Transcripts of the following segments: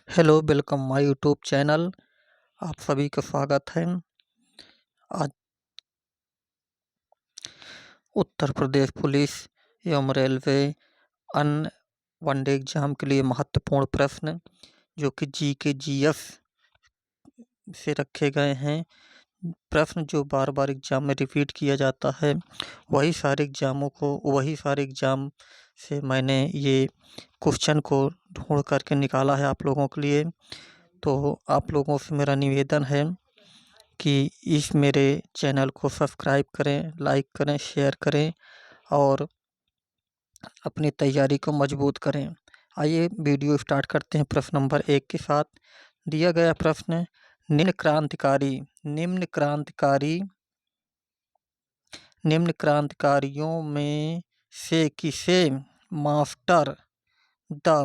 Hello, welcome my YouTube channel. आप सभी का स्वागत है। आज उत्तर प्रदेश पुलिस एवं रेलवे अन्य वनडे एग्जाम के लिए महत्वपूर्ण प्रश्न जो कि जीके जीएस से रखे गए हैं। प्रश्न जो बार बार एग्जाम में रिपीट किया जाता है, वही सारे एग्जाम से मैंने ये क्वेश्चन को ढूंढ करके निकाला है आप लोगों के लिए। तो आप लोगों से मेरा निवेदन है कि इस मेरे चैनल को सब्सक्राइब करें, लाइक करें, शेयर करें और अपनी तैयारी को मजबूत करें। आइए वीडियो स्टार्ट करते हैं प्रश्न नंबर 1 के साथ। दिया गया प्रश्न, निम्न क्रांतिकारी निम्न क्रांतिकारी निम्न क्रांतिकारियों में से किसे मास्टर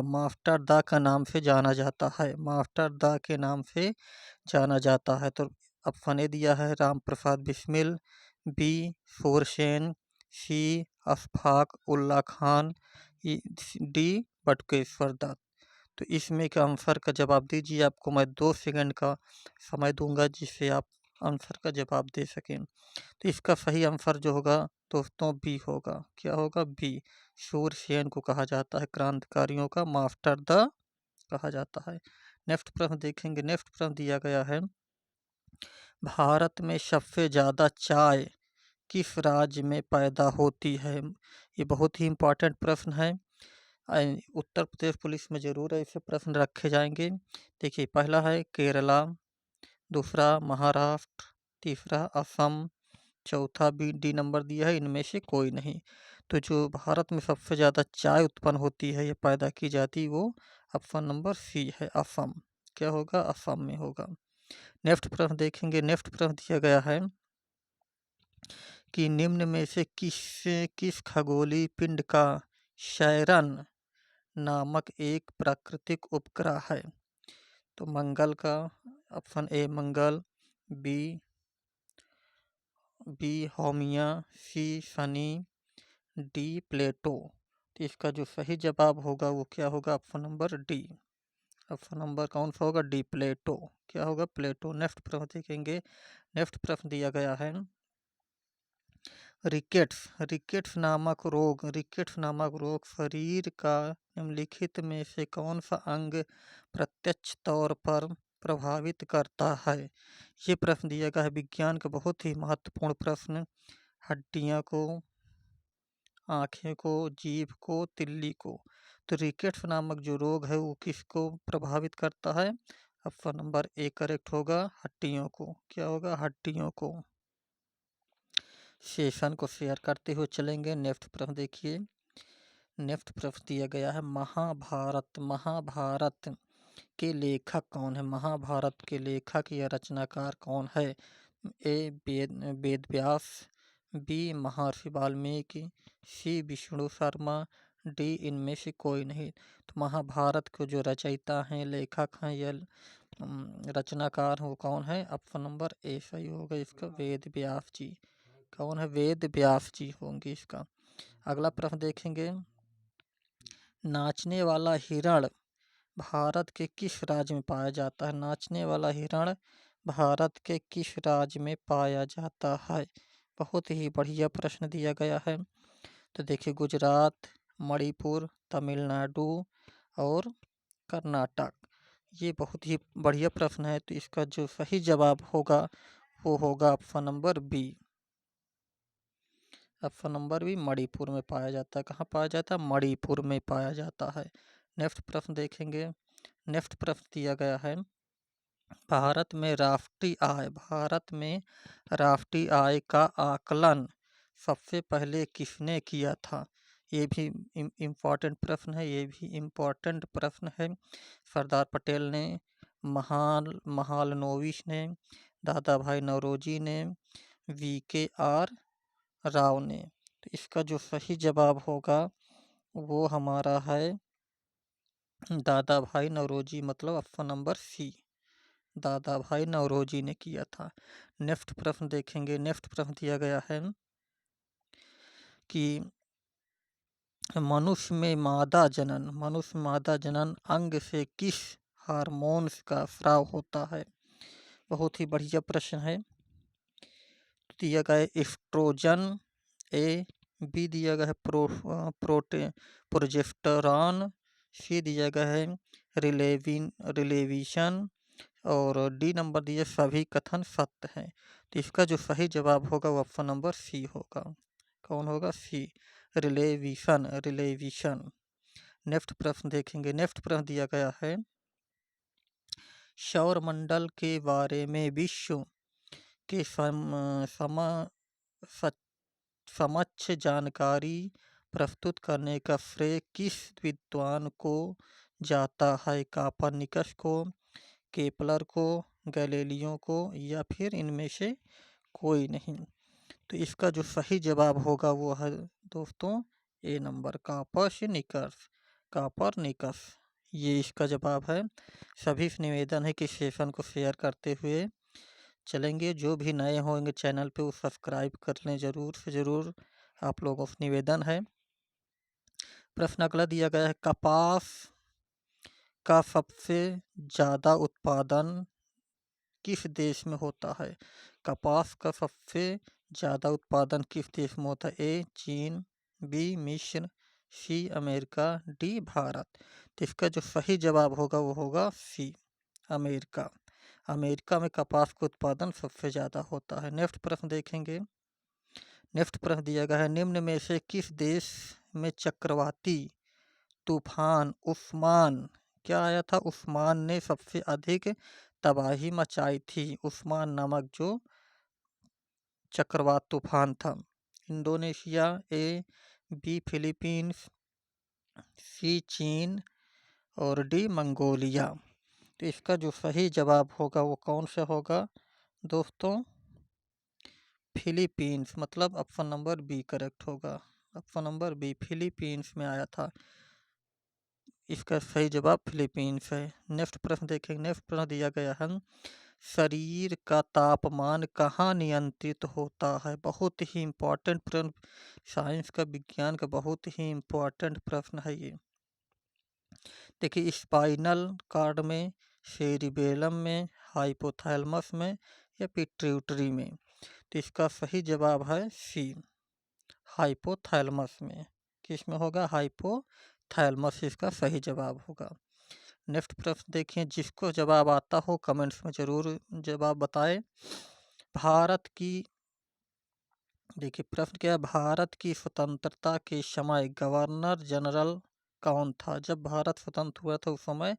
मास्टर द का नाम से जाना जाता है? मास्टर द के नाम से जाना जाता है। तो ऑप्शन ए दिया है राम प्रसाद बिस्मिल, बी सूरसेन, सी अशफाक उल्ला खान, डी बटुकेश्वर दत्त। तो इसमें का आंसर का जवाब दीजिए। आपको मैं 2 सेकंड का समय दूंगा जिससे आप आंसर का जवाब दे सकें। तो इसका सही आंसर जो होगा दोस्तों बी होगा। क्या होगा? बी। सूरसेन को कहा जाता है क्रांतिकारियों का मास्टर द कहा जाता है। नेक्स्ट प्रश्न देखेंगे। नेक्स्ट प्रश्न दिया गया है, भारत में सबसे ज़्यादा चाय किस राज्य में पैदा होती है? ये बहुत ही इम्पोर्टेंट प्रश्न है। उत्तर प्रदेश पुलिस में ज़रूर ऐसे प्रश्न रखे जाएंगे। देखिए, पहला है केरला, दूसरा महाराष्ट्र, तीसरा असम, चौथा बी डी नंबर दिया है इनमें से कोई नहीं। तो जो भारत में सबसे ज़्यादा चाय उत्पन्न होती है या पैदा की जाती है वो ऑप्शन नंबर सी है, असम। क्या होगा? असम में होगा। नेक्स्ट प्रश्न देखेंगे। नेक्स्ट प्रश्न दिया गया है कि निम्न में से किस खगोलीय पिंड का शैरन नामक एक प्राकृतिक उपग्रह है? तो मंगल का, option A Mangal, B Haumea, C Shani, D Plato. तो इसका जो सही जवाब होगा वो क्या होगा? Option number D. Option number कौन सा होगा? D Plato. क्या होगा? प्लेटो। नेक्स्ट प्रश्न देखेंगे। नेक्स्ट प्रश्न दिया गया है, रिकेट्स नामक रोग शरीर का निम्नलिखित में से कौन सा अंग प्रत्यक्ष तौर पर प्रभावित करता है? ये प्रश्न दिया गया है विज्ञान का बहुत ही महत्वपूर्ण प्रश्न। हड्डियाँ को, आँखें को, जीभ को, तिल्ली को। तो रिकेट्स नामक जो रोग है वो किसको प्रभावित करता है? ऑप्शन नंबर ए करेक्ट होगा, हड्डियों को। क्या होगा? हड्डियों को। सेशन को शेयर करते हुए चलेंगे। नेक्स्ट प्रश्न देखिए। नेक्स्ट प्रश्न दिया गया है, महाभारत के लेखक कौन है? महाभारत के लेखक या रचनाकार कौन है? ए वेद व्यास, बी महर्षि वाल्मीकि, सी विष्णु शर्मा, डी इनमें से कोई नहीं। तो महाभारत को जो रचयिता हैं, लेखक हैं या रचनाकार हो कौन है? ऑप्शन नंबर ए सही होगा इसका, वेद व्यास जी। कौन है? वेद व्यास जी होंगे इसका। अगला प्रश्न देखेंगे। नाचने वाला हिरण भारत के किस राज्य में पाया जाता है? नाचने वाला हिरण भारत के किस राज्य में पाया जाता है? बहुत ही बढ़िया प्रश्न दिया गया है। तो देखिए, गुजरात, मणिपुर, तमिलनाडु और कर्नाटक। ये बहुत ही बढ़िया प्रश्न है। तो इसका जो सही जवाब होगा वो होगा option number B. Option number B, Manipur में पाया जाता है। कहाँ पाया जाता है? मणिपुर में पाया जाता है। नेक्स्ट प्रश्न देखेंगे। नेक्स्ट प्रश्न दिया गया है, भारत में राष्ट्रीय आय का आकलन सबसे पहले किसने किया था? ये भी इम्पोर्टेंट प्रश्न है। सरदार पटेल ने, महालनोबिस ने, दादा भाई नौरोजी ने, VKR राव ने। तो इसका जो सही जवाब होगा वो हमारा है दादा भाई नौरोजी, मतलब ऑप्शन नंबर सी, दादा भाई नौरोजी ने किया था। नेक्स्ट प्रश्न देखेंगे। नेक्स्ट प्रश्न दिया गया है कि मनुष्य में मादा जनन अंग से किस हार्मोन्स का स्राव होता है। बहुत ही बढ़िया प्रश्न है। दिया गया है एस्ट्रोजन, ए, बी दिया गया है प्रोजेस्टेरॉन, सी दिया गया है रिलेविशन और डी नंबर दिया सभी कथन सत्य हैं। तो इसका जो सही जवाब होगा वो ऑप्शन नंबर सी होगा। कौन होगा? सी, रिलेविशन। नेक्स्ट प्रश्न देखेंगे। नेक्स्ट प्रश्न दिया गया है सौरमंडल के बारे में विश्व के समक्ष जानकारी प्रस्तुत करने का श्रेय किस विद्वान को जाता है? कोपरनिकस को, केपलर को, गैलीलियो को या फिर इनमें से कोई नहीं। तो इसका जो सही जवाब होगा वो है दोस्तों ए नंबर, कोपरनिकस। ये इसका जवाब है। सभी से निवेदन है कि सेशन को शेयर करते हुए चलेंगे। जो भी नए होंगे चैनल पे वो सब्सक्राइब कर लें ज़रूर से ज़रूर, आप लोगों से निवेदन है। प्रश्न अगला दिया गया है कपास का सबसे ज़्यादा उत्पादन किस देश में होता है? कपास का सबसे ज़्यादा उत्पादन किस देश में होता है? ए चीन, बी मिस्र, सी अमेरिका, डी भारत। तो इसका जो सही जवाब होगा वो होगा सी, अमेरिका। अमेरिका में कपास का उत्पादन सबसे ज़्यादा होता है। नेक्स्ट प्रश्न देखेंगे। नेक्स्ट प्रश्न दिया गया है निम्न में से किस देश में चक्रवाती तूफान उस्मान, क्या आया था? उस्मान ने सबसे अधिक तबाही मचाई थी। उस्मान नामक जो चक्रवात तूफान था। इंडोनेशिया, ए, बी फिलीपींस, सी चीन और डी मंगोलिया। तो इसका जो सही जवाब होगा वो कौन सा होगा दोस्तों? फिलीपींस, मतलब ऑप्शन नंबर बी करेक्ट होगा। ऑप्शन नंबर बी, फिलीपींस में आया था। इसका सही जवाब फिलीपींस है। नेक्स्ट प्रश्न देखेंगे। नेक्स्ट प्रश्न दिया गया है शरीर का तापमान कहाँ नियंत्रित होता है? बहुत ही इम्पोर्टेंट प्रश्न, साइंस का, विज्ञान का बहुत ही इम्पोर्टेंट प्रश्न है ये। देखिए स्पाइनल कॉर्ड में, सेरिबेलम में, हाइपोथैलेमस में या पिट्यूटरी में। तो इसका सही जवाब है सी, हाइपोथैलेमस में। किस में होगा? हाइपोथैलेमस इसका सही जवाब होगा। नेक्स्ट प्रश्न देखिए, जिसको जवाब आता हो कमेंट्स में ज़रूर जवाब बताएं। भारत की, देखिए प्रश्न क्या है, भारत की स्वतंत्रता के समय गवर्नर जनरल कौन था? जब भारत स्वतंत्र हुआ था उस समय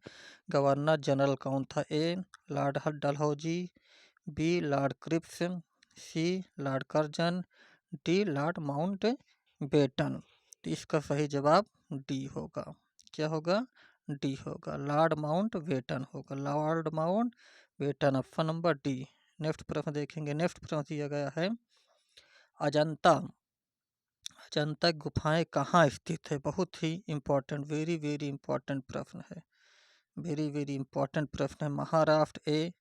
गवर्नर जनरल कौन था? A Lord Dalhousie, B Lord Cripps, C Lord Curzon, D Lord Mountbatten. तो इसका सही जवाब डी होगा। क्या होगा? डी होगा, लॉर्ड माउंट बेटन होगा। Lord Mountbatten, option number D. Next प्रश्न देखेंगे। नेक्स्ट प्रश्न दिया गया है अजंता, अजंता गुफाएं कहाँ स्थित है? बहुत ही इम्पोर्टेंट, वेरी वेरी इम्पोर्टेंट प्रश्न है। वेरी वेरी इम्पोर्टेंट प्रश्न है। महाराष्ट्र, ए,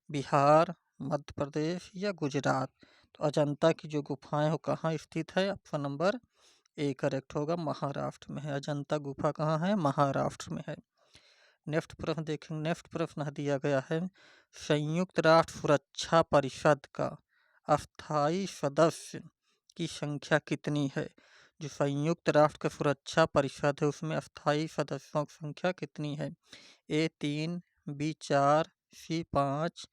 बिहार, मध्य प्रदेश या गुजरात। तो अजंता की जो गुफाएं हो कहाँ स्थित है? ऑप्शन नंबर ए करेक्ट होगा, महाराष्ट्र में है। अजंता गुफा कहाँ है? महाराष्ट्र में है। नेक्स्ट प्रश्न देखेंगे। नेक्स्ट प्रश्न दिया गया है संयुक्त राष्ट्र सुरक्षा परिषद का अस्थायी सदस्य की संख्या कितनी है? जो संयुक्त राष्ट्र का सुरक्षा परिषद है उसमें अस्थायी सदस्यों की संख्या कितनी है? ए 3, बी 4, सी 5,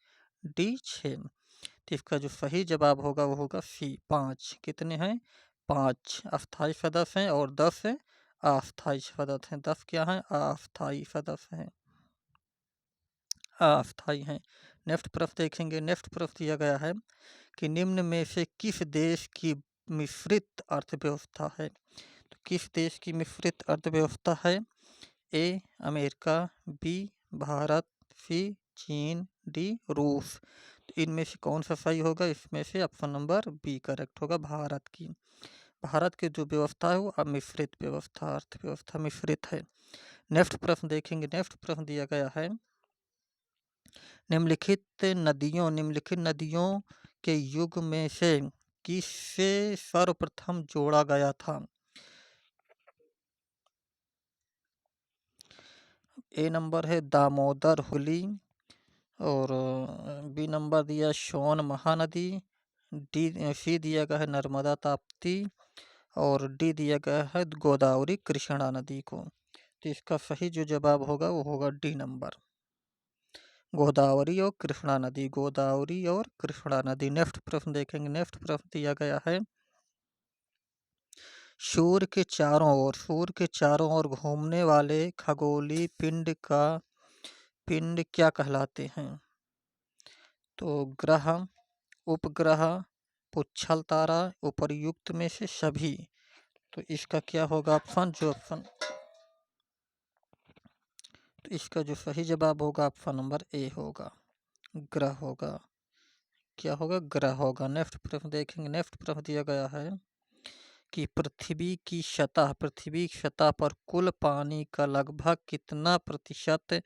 डी 6। तो इसका जो सही जवाब होगा वो होगा सी 5। कितने हैं? 5 अस्थायी सदस्य हैं और 10 अस्थायी सदस्य हैं। 10 क्या हैं? अस्थायी सदस्य हैं, अस्थायी हैं। नेक्स्ट प्रश्न देखेंगे। नेक्स्ट प्रश्न दिया गया है कि निम्न में से किस देश की मिश्रित अर्थव्यवस्था है? तो किस देश की मिश्रित अर्थव्यवस्था है? ए अमेरिका, बी भारत, सी चीन, डी रूस। तो इनमें से कौन सा सही होगा? इसमें से ऑप्शन नंबर बी करेक्ट होगा, भारत की। भारत की जो व्यवस्था है वो मिश्रित व्यवस्था, अर्थव्यवस्था मिश्रित है। नेक्स्ट प्रश्न देखेंगे। नेक्स्ट प्रश्न दिया गया है निम्नलिखित नदियों के युग में से किसे सर्वप्रथम जोड़ा गया था? ए नंबर है दामोदर हुगली, और बी नंबर दिया सोन महानदी, सी दिया गया है नर्मदा ताप्ती, और डी दिया गया है गोदावरी कृष्णा नदी को। तो इसका सही जो जवाब होगा वो होगा डी नंबर, गोदावरी और कृष्णा नदी, गोदावरी और कृष्णा नदी। नेक्स्ट प्रश्न देखेंगे। नेक्स्ट प्रश्न दिया गया है सूर्य के चारों ओर घूमने वाले खगोलीय पिंड क्या कहलाते हैं? तो ग्रह, उपग्रह, पुच्छल तारा, उपर्युक्त में से सभी। तो इसका क्या होगा ऑप्शन? तो इसका जो सही जवाब होगा ऑप्शन नंबर ए होगा, ग्रह होगा। क्या होगा? ग्रह होगा। नेक्स्ट प्रश्न देखेंगे। नेक्स्ट प्रश्न दिया गया है कि पृथ्वी की सतह पर कुल पानी का लगभग कितना प्रतिशत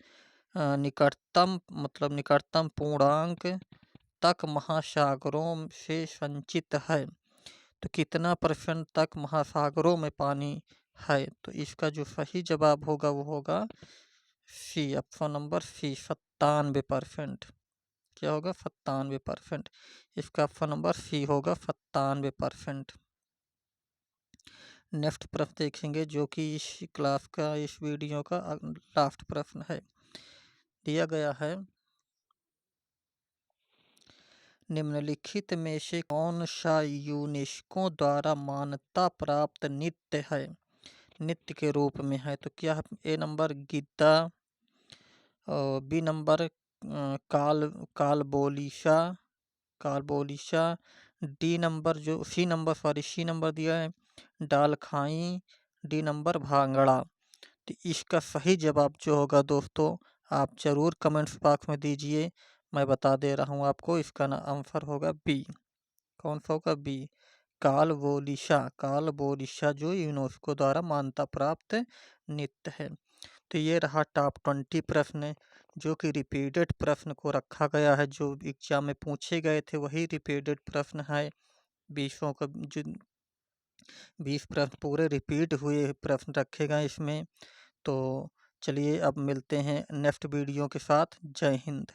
निकटतम पूर्णांक तक महासागरों से संचित है? तो कितना परसेंट तक महासागरों में पानी है? तो इसका जो सही जवाब होगा वो होगा सी, ऑप्शन नंबर सी, 97%। क्या होगा? 97%। इसका ऑप्शन नंबर सी होगा, 97%। नेक्स्ट प्रश्न देखेंगे जो कि इस क्लास का, इस वीडियो का लास्ट प्रश्न है। दिया गया है निम्नलिखित में से कौन सा यूनेस्को द्वारा मान्यता प्राप्त नृत्य है, नृत्य के रूप में है? तो क्या? ए नंबर गिद्दा, और बी नंबर कालबोलिशा, डी नंबर सी नंबर दिया है डालखाई, डी नंबर भांगड़ा। तो इसका सही जवाब जो होगा दोस्तों, आप जरूर कमेंट्स बॉक्स में दीजिए, मैं बता दे रहा हूँ आपको। इसका आंसर होगा बी। कौन सा होगा? बी, कालबोलिशा जो यूनेस्को द्वारा मान्यता प्राप्त नृत्य है। तो ये रहा टॉप 20 प्रश्न जो कि रिपीटेड प्रश्न को रखा गया है, जो एग्जाम में पूछे गए थे वही रिपीटेड प्रश्न है। 20 का जो 20 प्रश्न पूरे रिपीट हुए प्रश्न रखे गए इसमें। तो चलिए अब मिलते हैं नेक्स्ट वीडियो के साथ। जय हिंद।